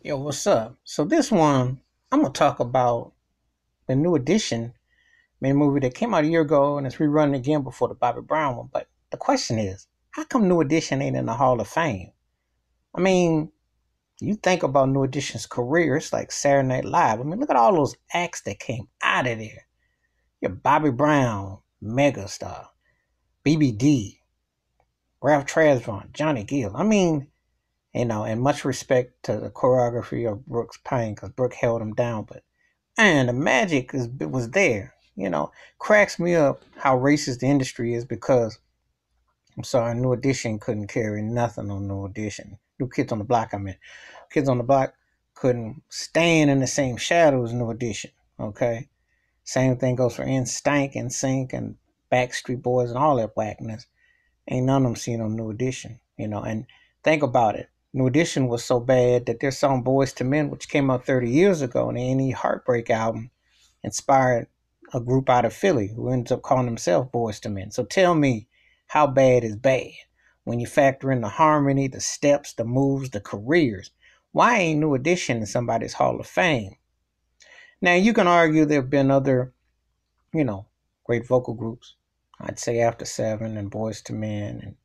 Yo, what's up? So this one, I'm gonna talk about the New Edition, main movie that came out a year ago, and it's rerunning again before the Bobby Brown one. But the question is, how come New Edition ain't in the Hall of Fame? I mean, you think about New Edition's career, it's like Saturday Night Live. I mean, look at all those acts that came out of there. Your Bobby Brown, megastar, BBD, Ralph Tresvant, Johnny Gill. I mean, and much respect to the choreography of Brooks Payne because Brooke held him down, but and the magic was there. Cracks me up how racist the industry is because I'm sorry, New Edition couldn't carry nothing on New Edition. New Kids on the Block, I mean, Kids on the Block couldn't stand in the same shadow as New Edition. Okay, same thing goes for NSYNC and Sync and Backstreet Boys and all that whackness. Ain't none of them seen on New Edition. And think about it. New Edition was so bad that their song Boys to Men, which came out 30 years ago, and the Any Heartbreak album, inspired a group out of Philly who ends up calling themselves Boys to Men. So tell me how bad is bad when you factor in the harmony, the steps, the moves, the careers. Why ain't New Edition in somebody's Hall of Fame? Now you can argue there have been other, you know, great vocal groups. I'd say After Seven and Boys to Men and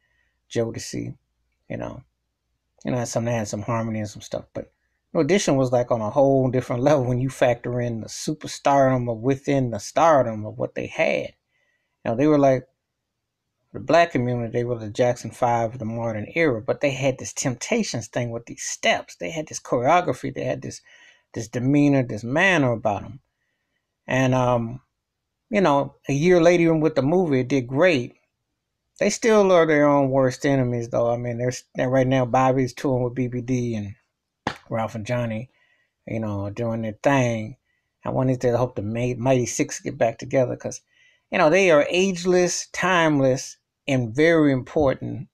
Jodeci, you know, some had some harmony and some stuff, but no Audition was like on a whole different level when you factor in the superstardom of within the stardom of what they had. They were like the black community, they were the Jackson Five of the modern era, but they had this Temptations thing with these steps. They had this choreography. They had this demeanor, this manner about them. And a year later with the movie, it did great. They still are their own worst enemies, though. I mean, they're right now. Bobby's touring with BBD and Ralph and Johnny, doing their thing. I wanted to hope the Mighty Six get back together because, they are ageless, timeless, and very important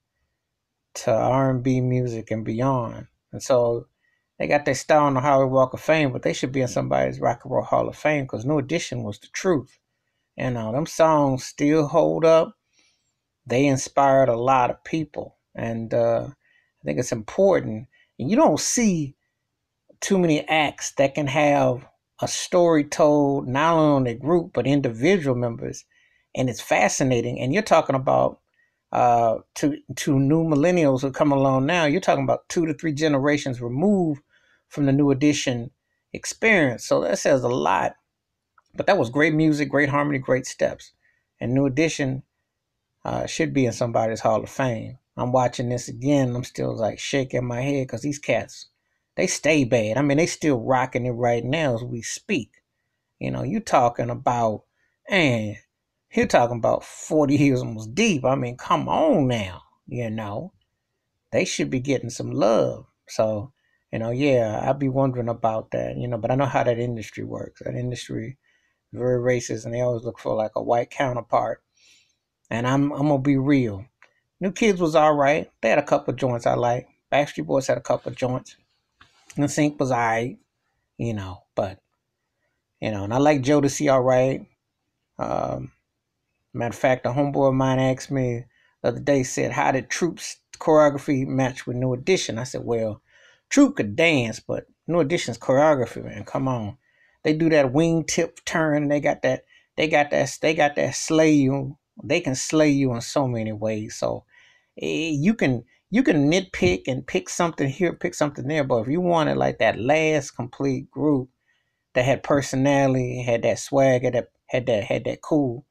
to R&B music and beyond. And so they got their star on the Hollywood Walk of Fame, but they should be in somebody's Rock and Roll Hall of Fame because New Edition was the truth. And them songs still hold up. They inspired a lot of people. And I think it's important. And you don't see too many acts that can have a story told not only on their group but individual members, and it's fascinating. And you're talking about to new millennials who come along now. You're talking about 2 to 3 generations removed from the New Edition experience. So that says a lot. But that was great music, great harmony, great steps, and New Edition should be in somebody's Hall of Fame. I'm watching this again. I'm still like shaking my head because these cats, they stay bad. I mean, they still rocking it right now as we speak. You talking about, and you're talking about 40 years almost deep. I mean, come on now. They should be getting some love. So, yeah, I'd be wondering about that, but I know how that industry works. That industry is very racist and they always look for like a white counterpart. And I'm gonna be real. New Kids was all right. They had a couple of joints I like. Backstreet Boys had a couple of joints. And Sync was all right, but and I like Jodeci all right. Um, Matter of fact, a homeboy of mine asked me the other day, said, "How did Troop's choreography match with New Edition?" I said, "Well, Troop could dance, but New Edition's choreography, man, come on. They do that wingtip turn, and they got that slay you. They can slay you in so many ways. So you can nitpick and pick something here, pick something there, but if you wanted like that last complete group that had personality, had that swag, had that cool,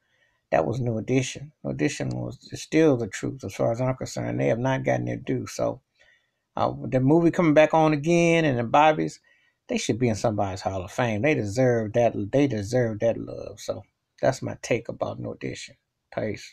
that was New Edition. New Edition was still the truth as far as I'm concerned. They have not gotten their due. So the movie coming back on again and the Bobbies, they should be in somebody's Hall of Fame. They deserve that. They deserve that love. So that's my take about New Edition. Peace.